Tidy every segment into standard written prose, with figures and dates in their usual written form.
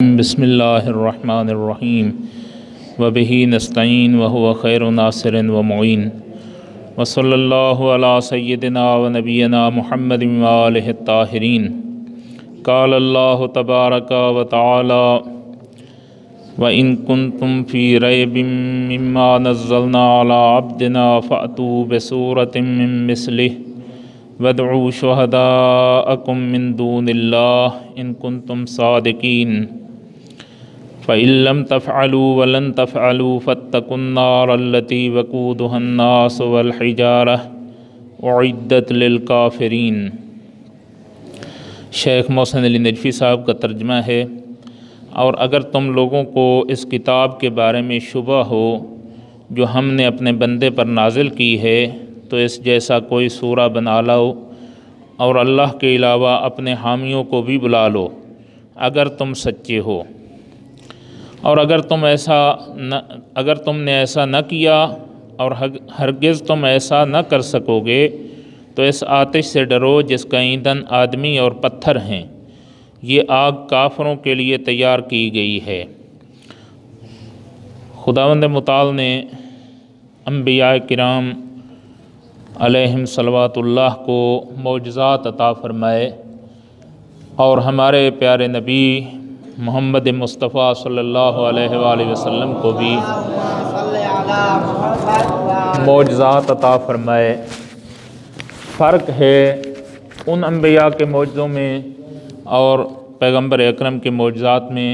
بسم اللہ الرحمن الرحیم وبہ نستعین وہو خیر ناصر ومعین وصلی اللہ علی سیدنا ونبینا محمد وآلہ الطاہرین۔ قال اللہ تبارک و تعالی وَإِن كُنتُم فِي رَيْبٍ مِّمَّا نَزَّلْنَا عَلَىٰ عَبْدِنَا فَأْتُوا بِسُورَةٍ مِّن مِّثْلِهِ وَادْعُوا شُهَدَاءَكُم مِّن دُونِ اللَّهِ إِن كُنتُم صَادِقِينَ فَإِن لَّمْ تَفْعَلُوا وَلَن تَفْعَلُوا فَاتَّقُوا النَّارَ الَّتِي وَقُودُهَا النَّاسُ وَالْحِجَارَةُ أُعِدَّتْ لِلْكَافِرِينَ۔ شیخ محسن علی نجفی صاحب کا ترجمہ ہے، اور اگر تم لوگوں کو اس کتاب کے بارے میں شبہ ہو جو ہم نے اپنے بندے پر نازل کی ہے تو اس جیسا کوئی سورہ بنا لو، اور اللہ کے علاوہ اپنے حامیوں کو بھی بلا لو اگر تم سچے ہو، اور اگر تم نے ایسا نہ کیا اور ہرگز تم ایسا نہ کر سکو گے تو اس آتش سے ڈرو جس کا ایندھن آدمی اور پتھر ہیں، یہ آگ کافروں کے لیے تیار کی گئی ہے۔ خداوند متعال نے انبیاء کرام علیہم صلوات اللہ کو معجزات عطا فرمائے، اور ہمارے پیارے نبی محمد مصطفیٰ صلی اللہ علیہ وآلہ وسلم کو بھی معجزات عطا فرمائے۔ فرق ہے ان انبیاء کے معجزوں میں اور پیغمبر اکرم کے معجزات میں۔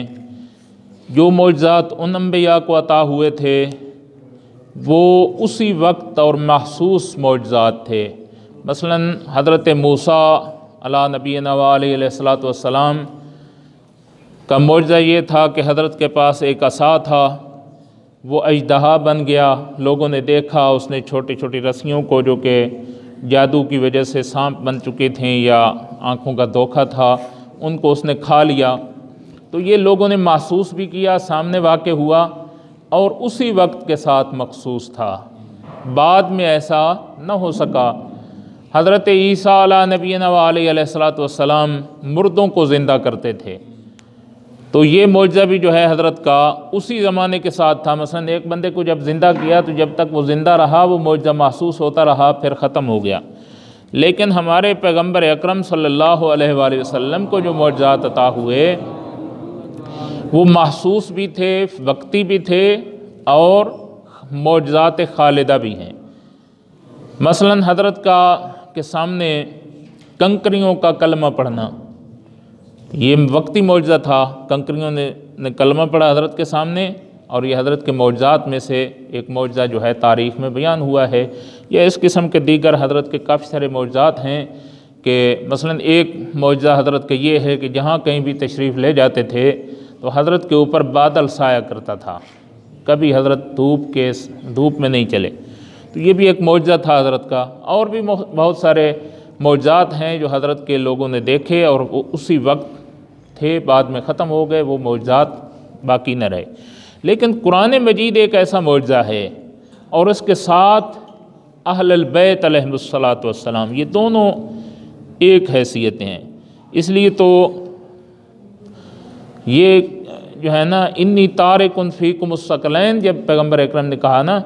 جو معجزات ان انبیاء کو عطا ہوئے تھے وہ اسی وقت اور محسوس معجزات تھے۔ مثلاً حضرت موسیٰ علی نبینا علیہ الصلوۃ والسلام کا معجزہ یہ تھا کہ حضرت کے پاس ایک عصا تھا، وہ اژدہا بن گیا۔ لوگوں نے دیکھا اس نے چھوٹی چھوٹی رسیوں کو جو کہ جادو کی وجہ سے سانپ بن چکے تھیں یا آنکھوں کا دھوکہ تھا، ان کو اس نے کھا لیا۔ تو یہ لوگوں نے محسوس بھی کیا، سامنے واقع ہوا اور اسی وقت کے ساتھ مخصوص تھا، بعد میں ایسا نہ ہو سکا۔ حضرت عیسیٰ علیہ نبینا علیہ الصلوۃ والسلام مردوں کو زندہ کرتے تھے، تو یہ معجزہ بھی جو ہے حضرت کا اسی زمانے کے ساتھ تھا۔ مثلا ایک بندے کو جب زندہ کیا تو جب تک وہ زندہ رہا وہ معجزہ محسوس ہوتا رہا، پھر ختم ہو گیا۔ لیکن ہمارے پیغمبر اکرم صلی اللہ علیہ وآلہ وسلم کو جو معجزات عطا ہوئے وہ محسوس بھی تھے، وقتی بھی تھے، اور معجزات خالدہ بھی ہیں۔ مثلا حضرت کے سامنے کنکریوں کا کلمہ پڑھنا یہ وقتی معجزہ تھا، کنکریوں نے کلمہ پڑھا حضرت کے سامنے، اور یہ حضرت کے معجزات میں سے ایک معجزہ جو ہے تاریخ میں بیان ہوا ہے۔ یا اس قسم کے دیگر حضرت کے کافی سارے معجزات ہیں کہ مثلا ایک معجزہ حضرت کا یہ ہے کہ جہاں کہیں بھی تشریف لے جاتے تھے تو حضرت کے اوپر بادل سایہ کرتا تھا، کبھی حضرت دھوپ میں نہیں چلے، تو یہ بھی ایک معجزہ تھا حضرت کا۔ اور بھی بہت سارے معجزات ہیں جو حضرت کے لوگوں نے دیکھے اور وہ اسی وقت تھے، بعد میں ختم ہو گئے، وہ معجزات باقی نہ رہے۔ لیکن قرآن مجید ایک ایسا معجزہ ہے، اور اس کے ساتھ اہل البیت علیہم الصلوۃ والسلام، یہ دونوں ایک حیثیتیں ہیں۔ اس لیے تو یہ جو ہے نا انی تارک فیکم الثقلین جب پیغمبر اکرم نے کہا نا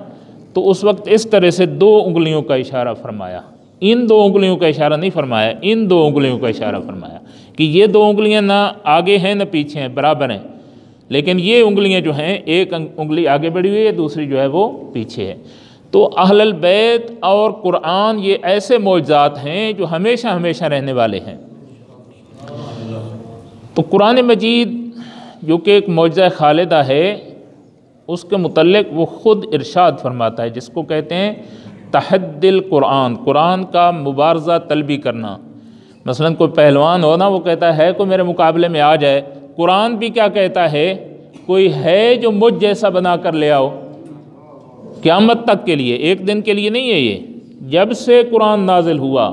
تو اس وقت اس طرح سے 2 انگلیوں کا اشارہ فرمایا، ان 2 انگلیوں کا اشارہ نہیں فرمایا، ان 2 انگلیوں کا اشارہ فرمایا کہ یہ 2 انگلیاں نہ آگے ہیں نہ پیچھے ہیں، برابر ہیں، لیکن یہ انگلیاں جو ہیں ایک انگلی آگے بڑھی ہوئی ہے، دوسری جو ہے وہ پیچھے ہے۔ تو اہل البیت اور قرآن یہ ایسے معجزات ہیں جو ہمیشہ ہمیشہ رہنے والے ہیں۔ تو قرآن مجید جو کہ ایک معجزہ خالدہ ہے، اس کے متعلق وہ خود ارشاد فرماتا ہے، جس کو کہتے ہیں تحدی القرآن، قرآن کا مبارزہ طلبی کرنا۔ مثلا کوئی پہلوان ہو نا، وہ کہتا ہے کوئی میرے مقابلے میں آ جائے، قرآن بھی کیا کہتا ہے، کوئی ہے جو مجھ جیسا بنا کر لے آؤ، قیامت تک کے لیے، ایک دن کے لیے نہیں ہے۔ یہ جب سے قرآن نازل ہوا،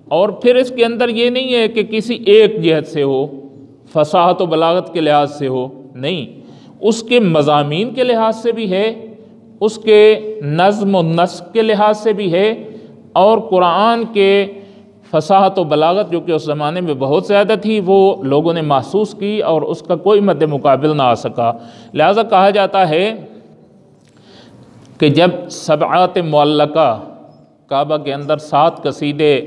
اور پھر اس کے اندر یہ نہیں ہے کہ کسی ایک جہت سے ہو، فصاحت و بلاغت کے لحاظ سے ہو، نہیں، اس کے مضامین کے لحاظ سے بھی ہے، اس کے نظم و نسق کے لحاظ سے بھی ہے، اور قرآن کے فصاحت و بلاغت جو کہ اس زمانے میں بہت زیادہ تھی وہ لوگوں نے محسوس کی اور اس کا کوئی مد مقابل نہ آ سکا۔ لہذا کہا جاتا ہے کہ جب سبعات معلقہ کعبہ کے اندر 7 قصیدے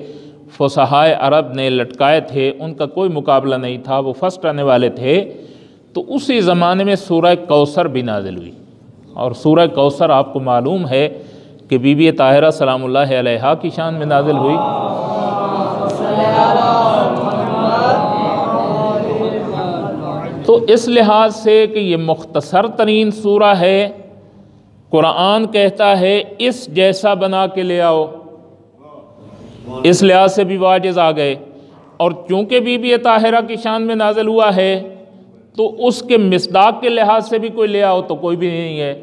فصحائے عرب نے لٹکائے تھے، ان کا کوئی مقابلہ نہیں تھا، وہ فرسٹ آنے والے تھے، تو اسی زمانے میں سورہ کوثر بھی نازل ہوئی۔ اور سورہ کوثر آپ کو معلوم ہے کہ بی بی طاہرہ سلام اللہ علیہا کی شان میں نازل ہوئی۔ تو اس لحاظ سے کہ یہ مختصر ترین سورہ ہے، قرآن کہتا ہے اس جیسا بنا کے لے آؤ، اس لحاظ سے بھی واجز آ گئے، اور چونکہ بی بی طاہرہ کی شان میں نازل ہوا ہے تو اس کے مصداق کے لحاظ سے بھی کوئی لے آؤ تو کوئی بھی نہیں ہے۔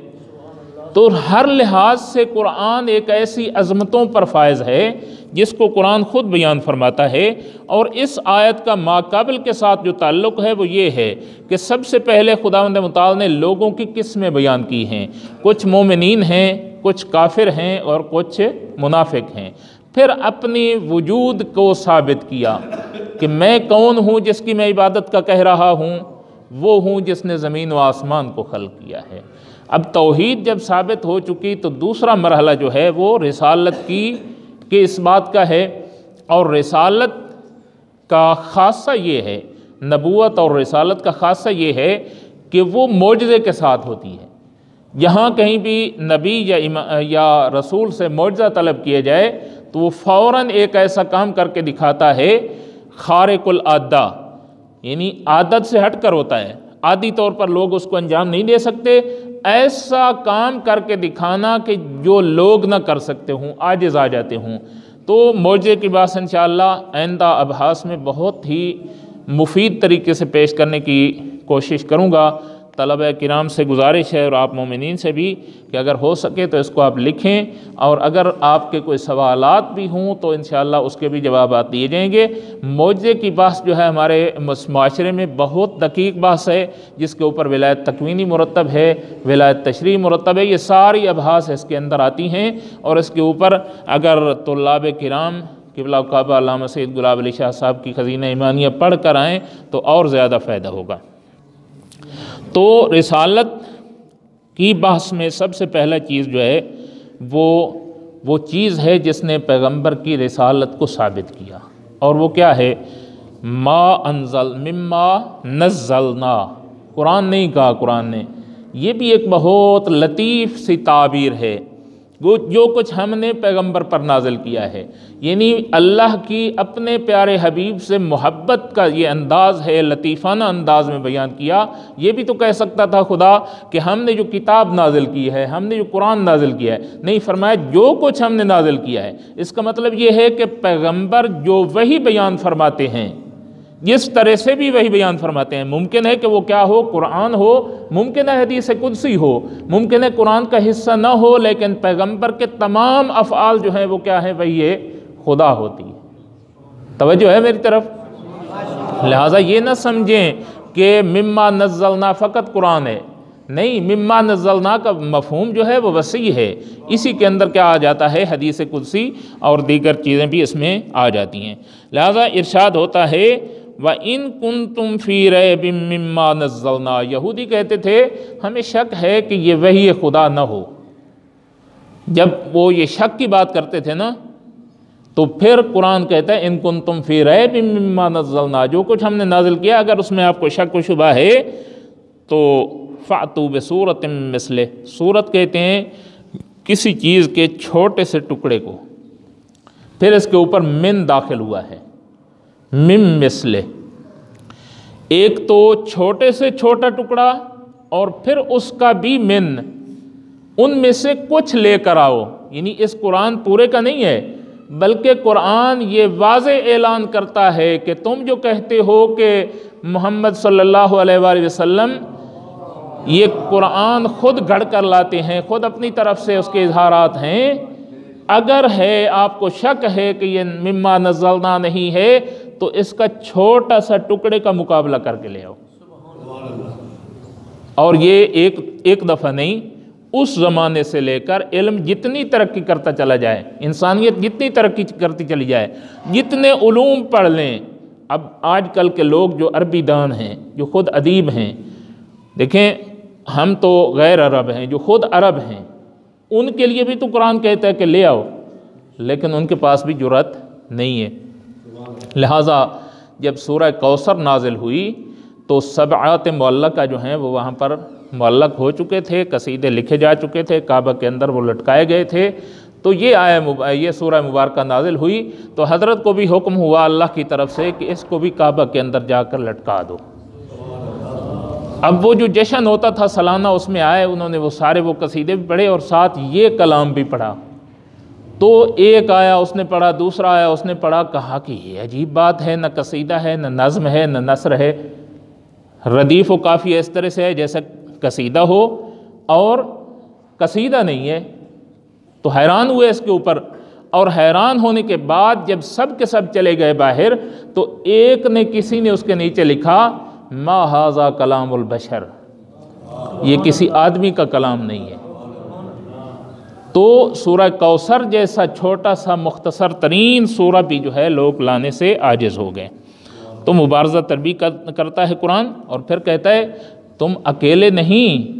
تو ہر لحاظ سے قرآن ایک ایسی عظمتوں پر فائز ہے جس کو قرآن خود بیان فرماتا ہے، اور اس آیت کا ماقابل کے ساتھ جو تعلق ہے وہ یہ ہے کہ سب سے پہلے خداوند متعال نے لوگوں کی قسمیں بیان کی ہیں، کچھ مومنین ہیں، کچھ کافر ہیں اور کچھ منافق ہیں، پھر اپنی وجود کو ثابت کیا کہ میں کون ہوں جس کی میں عبادت کا کہہ رہا ہوں، وہ ہوں جس نے زمین و آسمان کو خلق کیا ہے۔ اب توحید جب ثابت ہو چکی تو دوسرا مرحلہ جو ہے وہ رسالت کے اس بات کا ہے، اور رسالت کا خاصہ یہ ہے، نبوت اور رسالت کا خاصہ یہ ہے کہ وہ معجزے کے ساتھ ہوتی ہے۔ یہاں کہیں بھی نبی یا رسول سے معجزہ طلب کیا جائے تو وہ فوراً ایک ایسا کام کر کے دکھاتا ہے خارق العادہ، یعنی عادت سے ہٹ کر ہوتا ہے، عادی طور پر لوگ اس کو انجام نہیں دے سکتے، ایسا کام کر کے دکھانا کہ جو لوگ نہ کر سکتے ہوں، عاجز آ جاتے ہوں۔ تو معجزے کی بات انشاءاللہ آئندہ ابحاث میں بہت ہی مفید طریقے سے پیش کرنے کی کوشش کروں گا۔ طلبہ کرام سے گزارش ہے اور آپ مومنین سے بھی کہ اگر ہو سکے تو اس کو آپ لکھیں، اور اگر آپ کے کوئی سوالات بھی ہوں تو انشاءاللہ اس کے بھی جوابات دیے جائیں گے۔ معجزے کی بحث جو ہے ہمارے معاشرے میں بہت دقیق بحث ہے، جس کے اوپر ولایت تکوینی مرتب ہے، ولایت تشریعی مرتب ہے، یہ ساری ابحاث اس کے اندر آتی ہیں، اور اس کے اوپر اگر طلاب کرام قبلہ کعبہ علامہ سید گلاب علی شاہ صاحب کی خزینہ ایمانیہ پڑھ کر آئیں تو اور زیادہ فائدہ ہوگا۔ تو رسالت کی بحث میں سب سے پہلا چیز جو ہے وہ چیز ہے جس نے پیغمبر کی رسالت کو ثابت کیا، اور وہ کیا ہے؟ ما انزل مما نزلنا، قرآن نہیں کہا قرآن نے، یہ بھی ایک بہت لطیف سی تعبیر ہے، وہ جو کچھ ہم نے پیغمبر پر نازل کیا ہے، یعنی اللہ کی اپنے پیارے حبیب سے محبت کا یہ انداز ہے، لطیفانہ انداز میں بیان کیا۔ یہ بھی تو کہہ سکتا تھا خدا کہ ہم نے جو کتاب نازل کی ہے، ہم نے جو قرآن نازل کیا ہے، نہیں، فرمایا جو کچھ ہم نے نازل کیا ہے۔ اس کا مطلب یہ ہے کہ پیغمبر جو وہی بیان فرماتے ہیں، جس طرح سے بھی وہی بیان فرماتے ہیں، ممکن ہے کہ وہ کیا ہو؟ قرآن ہو، ممکن ہے حدیث قدسی ہو، ممکن ہے قرآن کا حصہ نہ ہو، لیکن پیغمبر کے تمام افعال جو ہیں وہ کیا ہیں؟ وہی خدا ہوتی ہے۔ توجہ ہے میری طرف؟ لہٰذا یہ نہ سمجھیں کہ مما نزلنا فقط قرآن ہے، نہیں، مما نزلنا کا مفہوم جو ہے وہ وسیع ہے، اسی کے اندر کیا آ جاتا ہے؟ حدیث قدسی اور دیگر چیزیں بھی اس میں آ جاتی ہیں۔ لہٰذا ارشاد ہوتا ہے وَإِن كُنتُمْ فِي رَيْبٍ مِّمَّا نَزَّلْنَا، یہودی کہتے تھے ہمیں شک ہے کہ یہ وحی خدا نہ ہو۔ جب وہ یہ شک کی بات کرتے تھے نا، تو پھر قرآن کہتا ہے ان کنتم فی ریب مما نزلنا، جو کچھ ہم نے نازل کیا اگر اس میں آپ کو شک و شبہ ہے تو فأتوا بسورۃ مثلہ، سورت کہتے ہیں کسی چیز کے چھوٹے سے ٹکڑے کو، پھر اس کے اوپر من داخل ہوا ہے، من مثلہ، ایک تو چھوٹے سے چھوٹا ٹکڑا اور پھر اس کا بھی من، ان میں سے کچھ لے کر آؤ، یعنی اس قرآن پورے کا نہیں ہے، بلکہ قرآن یہ واضح اعلان کرتا ہے کہ تم جو کہتے ہو کہ محمد صلی اللہ علیہ وآلہ وسلم یہ قرآن خود گھڑ کر لاتے ہیں، خود اپنی طرف سے اس کے اظہارات ہیں، اگر ہے آپ کو شک ہے کہ یہ مما نزلنا نہیں ہے تو اس کا چھوٹا سا ٹکڑے کا مقابلہ کر کے لے آؤ۔ اور یہ ایک دفعہ نہیں، اس زمانے سے لے کر علم جتنی ترقی کرتا چلا جائے، انسانیت جتنی ترقی کرتی چلی جائے، جتنے علوم پڑھ لیں، اب آج کل کے لوگ جو عربی دان ہیں، جو خود ادیب ہیں، دیکھیں ہم تو غیر عرب ہیں، جو خود عرب ہیں ان کے لیے بھی تو قرآن کہتا ہے کہ لے آؤ، لیکن ان کے پاس بھی جرأت نہیں ہے۔ لہٰذا جب سورہ کوثر نازل ہوئی تو سبعات معلقہ جو ہیں وہ وہاں پر معلق ہو چکے تھے، قصیدے لکھے جا چکے تھے، کعبہ کے اندر وہ لٹکائے گئے تھے۔ تو یہ سورہ مبارکہ نازل ہوئی تو حضرت کو بھی حکم ہوا اللہ کی طرف سے کہ اس کو بھی کعبہ کے اندر جا کر لٹکا دو۔ اب وہ جو جشن ہوتا تھا سالانہ، اس میں آئے، انہوں نے وہ سارے وہ قصیدے بھی پڑھے اور ساتھ یہ کلام بھی پڑھا۔ تو ایک آیا اس نے پڑھا، دوسرا آیا اس نے پڑھا، کہا کہ یہ عجیب بات ہے، نہ قصیدہ ہے، نہ نظم ہے، نہ نثر ہے، ردیف و قافیہ اس طرح سے ہے جیسا قصیدہ ہو اور قصیدہ نہیں ہے۔ تو حیران ہوئے اس کے اوپر، اور حیران ہونے کے بعد جب سب کے سب چلے گئے باہر تو ایک نے کسی نے اس کے نیچے لکھا ما ھذا کلام البشر، یہ کسی آدمی کا کلام نہیں ہے۔ تو سورہ کوثر جیسا چھوٹا سا مختصر ترین سورہ بھی جو ہے لوگ لانے سے عاجز ہو گئے۔ تو مبارزہ تربی کرتا ہے قرآن اور پھر کہتا ہے تم اکیلے نہیں،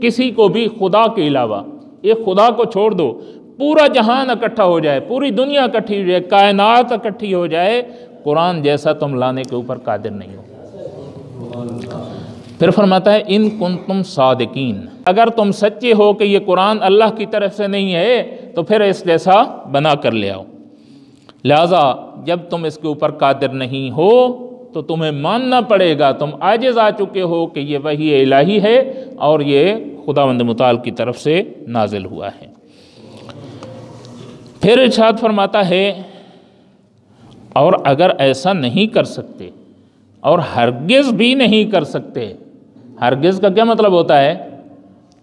کسی کو بھی خدا کے علاوہ، ایک خدا کو چھوڑ دو، پورا جہان اکٹھا ہو جائے، پوری دنیا اکٹھی ہو جائے، کائنات اکٹھی ہو جائے، قرآن جیسا تم لانے کے اوپر قادر نہیں ہو۔ پھر فرماتا ہے ان کنتم صادقین، اگر تم سچے ہو کہ یہ قرآن اللہ کی طرف سے نہیں ہے تو پھر اس جیسا بنا کر لے آؤ۔ لہٰذا جب تم اس کے اوپر قادر نہیں ہو تو تمہیں ماننا پڑے گا، تم عاجز آ چکے ہو کہ یہ وحی الہی ہے اور یہ خداوند متعال کی طرف سے نازل ہوا ہے۔ پھر ارشاد فرماتا ہے اور اگر ایسا نہیں کر سکتے اور ہرگز بھی نہیں کر سکتے، ہرگز کا کیا مطلب ہوتا ہے؟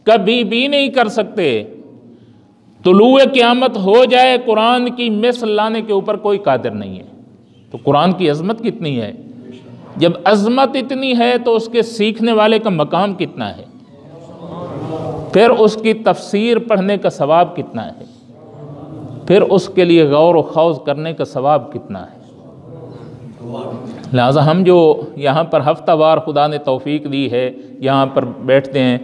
کبھی بھی نہیں کر سکتے، طلوع قیامت ہو جائے قرآن کی مثل لانے کے اوپر کوئی قادر نہیں ہے۔ تو قرآن کی عظمت کتنی ہے؟ جب عظمت اتنی ہے تو اس کے سیکھنے والے کا مقام کتنا ہے، پھر اس کی تفسیر پڑھنے کا ثواب کتنا ہے، پھر اس کے لیے غور و خوض کرنے کا ثواب کتنا ہے۔ لہٰذا ہم جو یہاں پر ہفتہ وار خدا نے توفیق دی ہے یہاں پر بیٹھتے ہیں،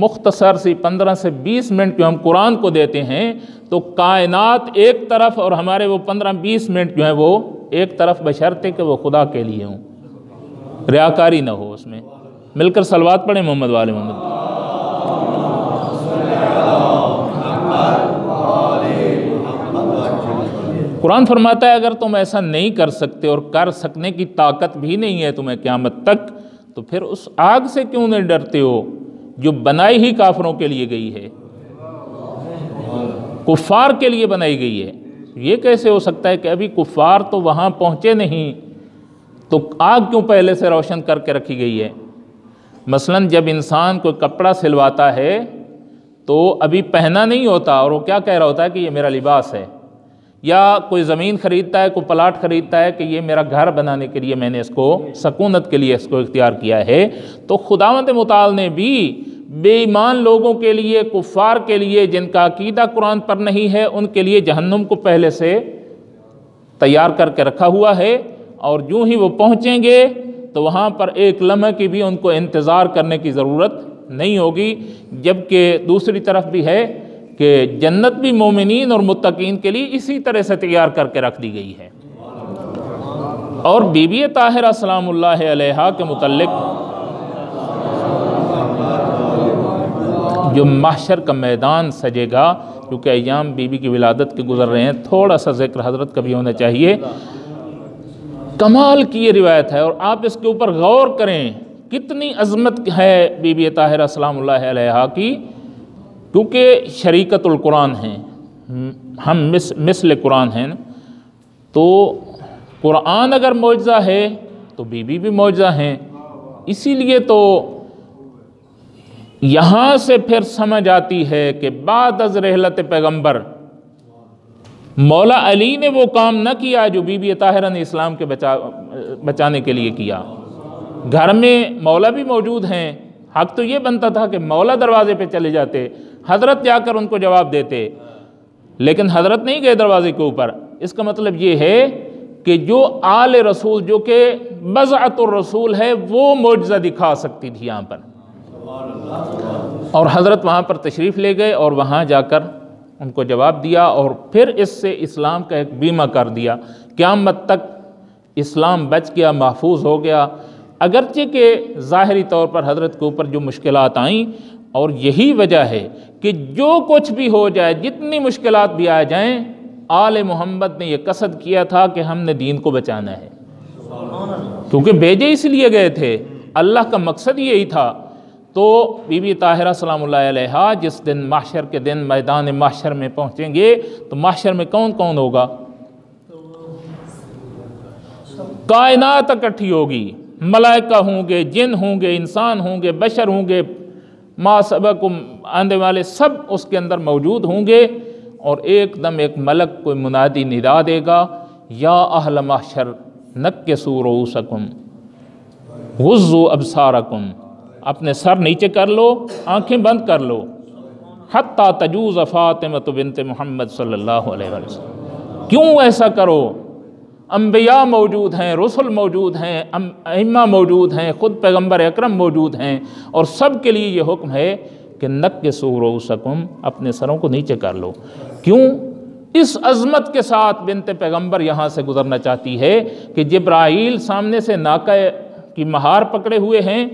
مختصر سی 15 سے 20 منٹ جو ہم قرآن کو دیتے ہیں تو کائنات ایک طرف اور ہمارے وہ 15-20 منٹ جو ہیں وہ ایک طرف، بشرطے کہ وہ خدا کے لیے ہوں، ریاکاری نہ ہو اس میں۔ مل کر صلوات پڑھیں محمد وآل محمد۔ قرآن فرماتا ہے اگر تم ایسا نہیں کر سکتے اور کر سکنے کی طاقت بھی نہیں ہے تمہیں قیامت تک، تو پھر اس آگ سے کیوں نہیں ڈرتے ہو جو بنائی ہی کافروں کے لیے گئی ہے، کفار کے لیے بنائی گئی ہے۔ یہ کیسے ہو سکتا ہے کہ ابھی کفار تو وہاں پہنچے نہیں تو آگ کیوں پہلے سے روشن کر کے رکھی گئی ہے؟ مثلاً جب انسان کوئی کپڑا سلواتا ہے تو ابھی پہنا نہیں ہوتا اور وہ کیا کہہ رہا ہوتا ہے کہ یہ میرا لباس ہے، یا کوئی زمین خریدتا ہے، کوئی پلاٹ خریدتا ہے کہ یہ میرا گھر بنانے کے لیے میں نے اس کو سکونت کے لیے اس کو اختیار کیا ہے۔ تو خداوند متعال نے بھی بے ایمان لوگوں کے لیے، کفار کے لیے جن کا عقیدہ قرآن پر نہیں ہے، ان کے لیے جہنم کو پہلے سے تیار کر کے رکھا ہوا ہے، اور جو ہی وہ پہنچیں گے تو وہاں پر ایک لمحہ کی بھی ان کو انتظار کرنے کی ضرورت نہیں ہوگی۔ جبکہ دوسری طرف بھی ہے کہ جنت بھی مومنین اور متقین کے لیے اسی طرح سے تیار کر کے رکھ دی گئی ہے۔ اور بی بی طاہرہ سلام اللہ علیہا کے متعلق جو محشر کا میدان سجے گا، کیونکہ ایام بی بی کی ولادت کے گزر رہے ہیں، تھوڑا سا ذکر حضرت کا بھی ہونا چاہیے۔ کمال کی یہ روایت ہے اور آپ اس کے اوپر غور کریں، کتنی عظمت ہے بی بی طاہرہ سلام اللہ علیہا کی، کیونکہ شریکت القرآن ہیں، ہم مثل قرآن ہیں۔ تو قرآن اگر معجزہ ہے تو بی بی بھی معجزہ ہیں، اسی لیے تو یہاں سے پھر سمجھ آتی ہے کہ بعد از رحلت پیغمبر مولا علی نے وہ کام نہ کیا جو بی بی طاہرہ نے اسلام کے بچانے کے لیے کیا۔ گھر میں مولا بھی موجود ہیں، حق تو یہ بنتا تھا کہ مولا دروازے پہ چلے جاتے، حضرت جا کر ان کو جواب دیتے، لیکن حضرت نہیں گئے دروازے کے اوپر۔ اس کا مطلب یہ ہے کہ جو آل رسول، جو کہ بضعۃ الرسول ہے، وہ معجزہ دکھا سکتی تھی یہاں پر، اور حضرت وہاں پر تشریف لے گئے اور وہاں جا کر ان کو جواب دیا، اور پھر اس سے اسلام کا ایک بیمہ کر دیا۔ قیامت تک اسلام بچ گیا، محفوظ ہو گیا، اگرچہ کہ ظاہری طور پر حضرت کے اوپر جو مشکلات آئیں، اور یہی وجہ ہے کہ جو کچھ بھی ہو جائے، جتنی مشکلات بھی آ جائیں، آل محمد نے یہ قصد کیا تھا کہ ہم نے دین کو بچانا ہے، کیونکہ بھیجے اس لیے گئے تھے، اللہ کا مقصد یہی تھا۔ تو بی بی طاہرہ سلام اللہ علیہا جس دن محشر کے دن میدان محشر میں پہنچیں گے، تو محشر میں کون کون ہوگا؟ کائنات اکٹھی ہوگی، ملائکہ ہوں گے، جن ہوں گے، انسان ہوں گے، بشر ہوں گے، ما سبقکم، آنے والے سب اس کے اندر موجود ہوں گے، اور ایک دم ایک ملک کوئی منادی ندا دے گا، یا اہل محشر نکسوا رؤوسکم غضوا ابصارکم، اپنے سر نیچے کر لو، آنکھیں بند کر لو، حتی تجوز فاطمۃ بنت محمد صلی اللہ علیہ وسلم۔ کیوں ایسا کرو؟ انبیاء موجود ہیں، رسل موجود ہیں، ائمہ موجود ہیں، خود پیغمبر اکرم موجود ہیں، اور سب کے لیے یہ حکم ہے کہ نکسوا رؤوسکم، اپنے سروں کو نیچے کر لو۔ کیوں؟ اس عظمت کے ساتھ بنت پیغمبر یہاں سے گزرنا چاہتی ہے کہ جبرائیل سامنے سے ناکہ کی مہار پکڑے ہوئے ہیں،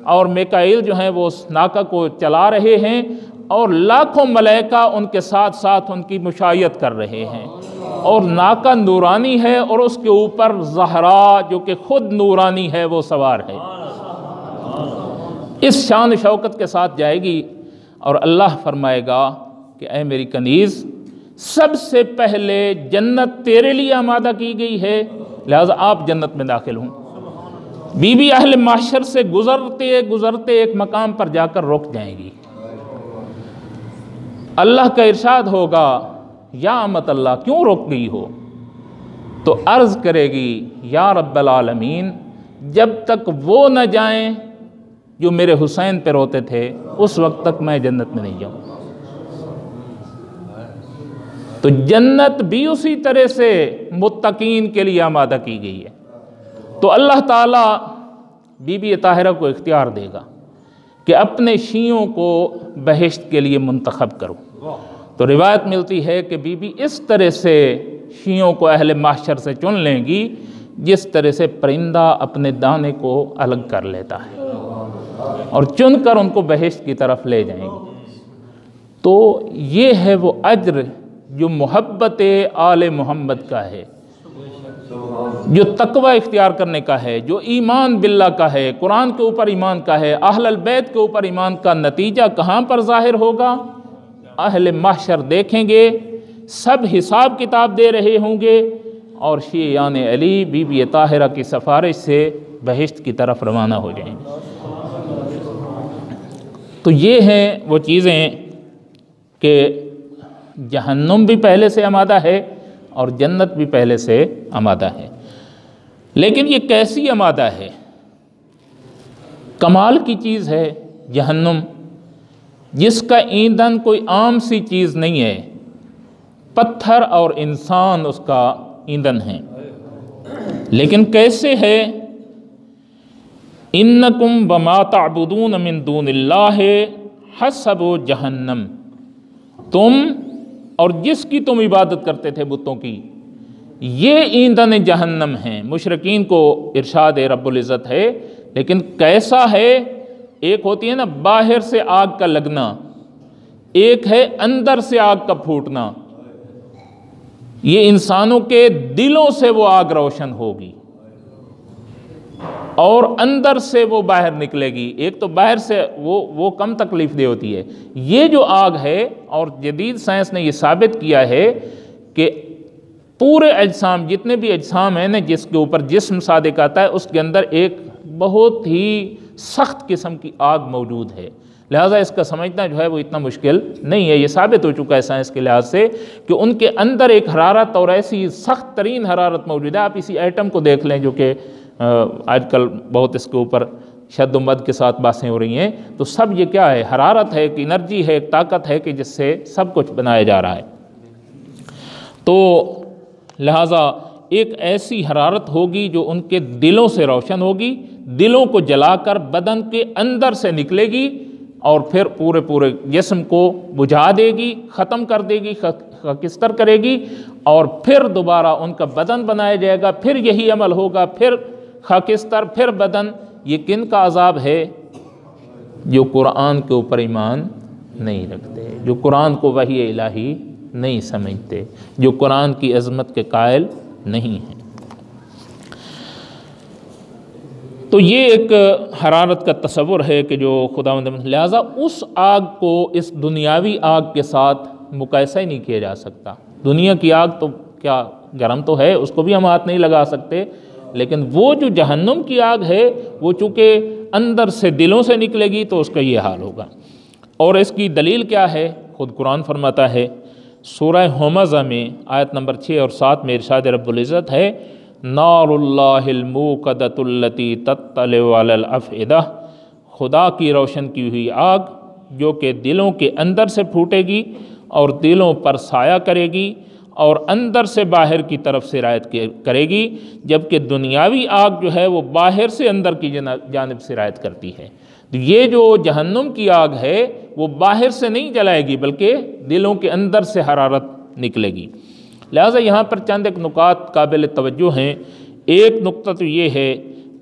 اور میکائیل جو ہیں وہ اس ناکہ کو چلا رہے ہیں، اور لاکھوں ملائکہ ان کے ساتھ ساتھ ان کی مشایعت کر رہے ہیں، اور ناکہ نورانی ہے، اور اس کے اوپر زہرا جو کہ خود نورانی ہے وہ سوار ہے۔ اس شان شوکت کے ساتھ جائے گی، اور اللہ فرمائے گا کہ اے میری کنیز، سب سے پہلے جنت تیرے لیے آمادہ کی گئی ہے، لہذا آپ جنت میں داخل ہوں۔ بی بی اہل محشر سے گزرتے گزرتے ایک مقام پر جا کر رک جائیں گی، اللہ کا ارشاد ہوگا یا امت اللہ کیوں رک گئی ہو؟ تو عرض کرے گی یا رب العالمین، جب تک وہ نہ جائیں جو میرے حسین پہ روتے تھے، اس وقت تک میں جنت میں نہیں جاؤں۔ تو جنت بھی اسی طرح سے متقین کے لیے آمادہ کی گئی ہے۔ تو اللہ تعالیٰ بی بی طاہرہ کو اختیار دے گا کہ اپنے شیعوں کو بہشت کے لیے منتخب کرو۔ تو روایت ملتی ہے کہ بی بی اس طرح سے شیعوں کو اہل محشر سے چن لیں گی جس طرح سے پرندہ اپنے دانے کو الگ کر لیتا ہے، اور چن کر ان کو بہشت کی طرف لے جائیں گی۔ تو یہ ہے وہ اجر جو محبت آل محمد کا ہے، جو تقوی اختیار کرنے کا ہے، جو ایمان باللہ کا ہے، قرآن کے اوپر ایمان کا ہے، اہل البیت کے اوپر ایمان کا نتیجہ کہاں پر ظاہر ہوگا؟ اہل محشر دیکھیں گے، سب حساب کتاب دے رہے ہوں گے، اور شیعیان علی بی بی طاہرہ کی سفارش سے بہشت کی طرف روانہ ہو جائیں گے۔ تو یہ ہیں وہ چیزیں کہ جہنم بھی پہلے سے آمادہ ہے اور جنت بھی پہلے سے آمادہ ہے، لیکن یہ کیسی آمادہ ہے؟ کمال کی چیز ہے جہنم، جس کا ایندھن کوئی عام سی چیز نہیں ہے، پتھر اور انسان اس کا ایندھن ہے۔ لیکن کیسے ہے؟ انکم وما تعبدون من دون اللہ حسب جہنم، تم اور جس کی تم عبادت کرتے تھے بتوں کی، یہ ایندھن جہنم ہیں۔ مشرکین کو ارشاد رب العزت ہے، لیکن کیسا ہے؟ ایک ہوتی ہے نا باہر سے آگ کا لگنا، ایک ہے اندر سے آگ کا پھوٹنا۔ یہ انسانوں کے دلوں سے وہ آگ روشن ہوگی اور اندر سے وہ باہر نکلے گی۔ ایک تو باہر سے وہ کم تکلیف دہ ہوتی ہے، یہ جو آگ ہے، اور جدید سائنس نے یہ ثابت کیا ہے کہ پورے اجسام، جتنے بھی اجسام ہیں نا جس کے اوپر جسم صادق آتا ہے، اس کے اندر ایک بہت ہی سخت قسم کی آگ موجود ہے، لہٰذا اس کا سمجھنا جو ہے وہ اتنا مشکل نہیں ہے۔ یہ ثابت ہو چکا ہے سائنس کے لحاظ سے کہ ان کے اندر ایک حرارت اور ایسی سخت ترین حرارت موجود ہے۔ آپ اسی ایٹم کو دیکھ لیں جو کہ آج کل بہت اس کے اوپر شد و مد کے ساتھ باتیں ہو رہی ہیں، تو سب یہ کیا ہے؟ حرارت ہے، ایک انرجی ہے، ایک طاقت ہے کہ جس سے سب کچھ بنایا جا رہا ہے۔ تو لہٰذا ایک ایسی حرارت ہوگی جو ان کے دلوں سے روشن ہوگی، دلوں کو جلا کر بدن کے اندر سے نکلے گی اور پھر پورے جسم کو بجھا دے گی، ختم کر دے گی، خاکستر کرے گی، اور پھر دوبارہ ان کا بدن بنایا جائے گا، پھر یہی عمل ہوگا، پھر خاکستر، پھر بدن۔ یہ کن کا عذاب ہے؟ جو قرآن کے اوپر ایمان نہیں رکھتے، جو قرآن کو وحی الہی نہیں سمجھتے، جو قرآن کی عظمت کے قائل نہیں ہیں۔ تو یہ ایک حرارت کا تصور ہے کہ جو خداوند، لہٰذا اس آگ کو اس دنیاوی آگ کے ساتھ مقایسہ ہی نہیں کیا جا سکتا۔ دنیا کی آگ تو کیا گرم تو ہے، اس کو بھی ہم ہاتھ نہیں لگا سکتے، لیکن وہ جو جہنم کی آگ ہے وہ چونکہ اندر سے دلوں سے نکلے گی تو اس کا یہ حال ہوگا۔ اور اس کی دلیل کیا ہے؟ خود قرآن فرماتا ہے سورہ ہمزہ میں آیت نمبر 6 اور 7 میں ارشاد رب العزت ہے نار اللہ الموقدۃ التی تطلع علی الافئدہ، خدا کی روشن کی ہوئی آگ جو کہ دلوں کے اندر سے پھوٹے گی اور دلوں پر سایہ کرے گی اور اندر سے باہر کی طرف سرایت کرے گی، جبکہ دنیاوی آگ جو ہے وہ باہر سے اندر کی جانب سرایت کرتی ہے۔ یہ جو جہنم کی آگ ہے وہ باہر سے نہیں جلائے گی بلکہ دلوں کے اندر سے حرارت نکلے گی۔ لہٰذا یہاں پر چند ایک نکات قابل توجہ ہیں۔ ایک نقطہ تو یہ ہے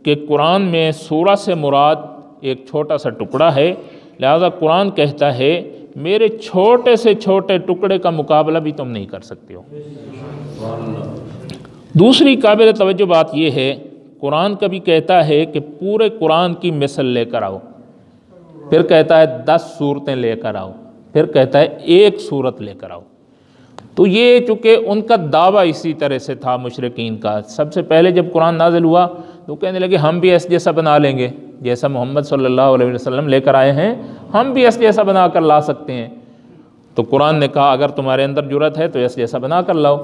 کہ قرآن میں سورہ سے مراد ایک چھوٹا سا ٹکڑا ہے، لہٰذا قرآن کہتا ہے میرے چھوٹے سے چھوٹے ٹکڑے کا مقابلہ بھی تم نہیں کر سکتے ہو۔ دوسری قابل توجہ بات یہ ہے، قرآن کبھی کہتا ہے کہ پورے قرآن کی مثل لے کر آؤ، پھر کہتا ہے 10 سورتیں لے کر آؤ، پھر کہتا ہے ایک سورت لے کر آؤ۔ تو یہ چونکہ ان کا دعویٰ اسی طرح سے تھا مشرکین کا، سب سے پہلے جب قرآن نازل ہوا تو کہنے لگے ہم بھی ایسا جیسا بنا لیں گے، جیسا محمد صلی اللہ علیہ وسلم لے کر آئے ہیں ہم بھی ایسا جیسا بنا کر لا سکتے ہیں۔ تو قرآن نے کہا اگر تمہارے اندر جرأت ہے تو ایسا جیسا بنا کر لاؤ۔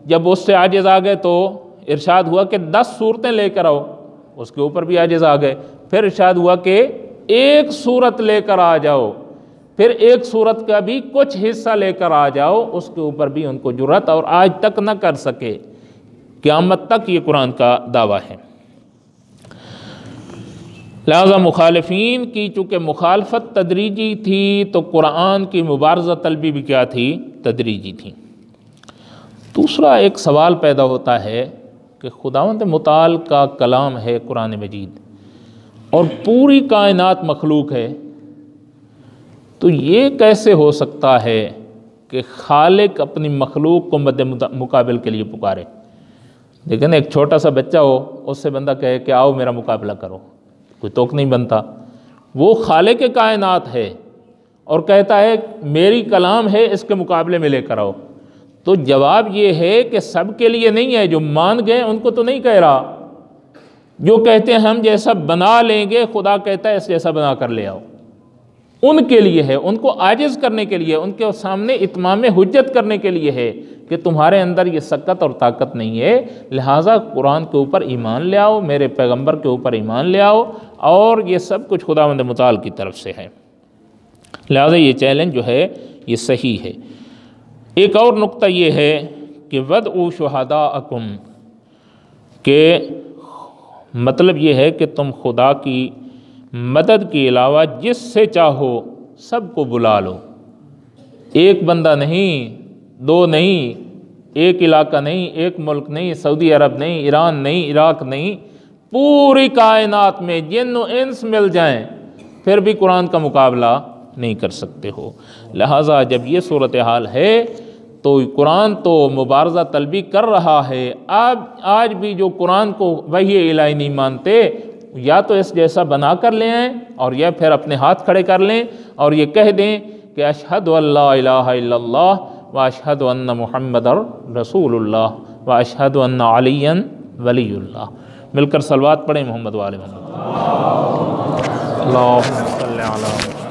جب اس سے عاجز آ گئے تو ارشاد ہوا کہ 10 سورتیں لے کر آؤ، اس کے اوپر بھی عاجز آ گئے، پھر ارشاد ہوا کہ ایک سورت لے کر آ جاؤ، پھر ایک سورت کا بھی کچھ حصہ لے کر آ جاؤ، اس کے اوپر بھی ان کو جرأت اور آج تک نہ کر سکے، قیامت تک یہ قرآن کا دعویٰ ہے۔ لہذا مخالفین کی چونکہ مخالفت تدریجی تھی تو قرآن کی مبارزہ طلبی بھی کیا تھی؟ تدریجی تھی۔ دوسرا ایک سوال پیدا ہوتا ہے کہ خداوند متعال کا کلام ہے قرآن مجید اور پوری کائنات مخلوق ہے، تو یہ کیسے ہو سکتا ہے کہ خالق اپنی مخلوق کو مد مقابل کے لیے پکارے؟ لیکن ایک چھوٹا سا بچہ ہو، اس سے بندہ کہے کہ آؤ میرا مقابلہ کرو، کوئی توق نہیں بنتا۔ وہ خالق کائنات ہے اور کہتا ہے میری کلام ہے اس کے مقابلے میں لے کر آؤ، تو جواب یہ ہے کہ سب کے لیے نہیں ہے، جو مان گئے ان کو تو نہیں کہہ رہا، جو کہتے ہیں ہم جیسا بنا لیں گے خدا کہتا ہے اس جیسا بنا کر لے آؤ، ان کے لیے ہے، ان کو عاجز کرنے کے لیے، ان کے سامنے اتمام حجت کرنے کے لیے ہے کہ تمہارے اندر یہ سکت اور طاقت نہیں ہے، لہٰذا قرآن کے اوپر ایمان لے آؤ، میرے پیغمبر کے اوپر ایمان لے آؤ، اور یہ سب کچھ خداوند متعال کی طرف سے ہے۔ لہٰذا یہ چیلنج جو ہے یہ صحیح ہے۔ ایک اور نقطہ یہ ہے کہ وَادْعُوا شُهَدَاءَكُمْ، کہ مطلب یہ ہے کہ تم خدا کی مدد کے علاوہ جس سے چاہو سب کو بلا لو، ایک بندہ نہیں، 2 نہیں، ایک علاقہ نہیں، ایک ملک نہیں، سعودی عرب نہیں، ایران نہیں، عراق نہیں، پوری کائنات میں جن و انس مل جائیں پھر بھی قرآن کا مقابلہ نہیں کر سکتے ہو۔ لہٰذا جب یہ صورتحال ہے تو قرآن تو مبارزہ طلبی کر رہا ہے، آج بھی جو قرآن کو وحی الہی نہیں مانتے یا تو اس جیسا بنا کر لے آئیں اور یا پھر اپنے ہاتھ کھڑے کر لیں اور یہ کہہ دیں کہ اشہد ان لا الہ الا اللہ واشہد ان محمد رسول اللہ واشہد ان علی ولی اللہ۔ مل کر صلوات پڑھیں محمد و آل محمد۔ اللہم صلی علی محمد۔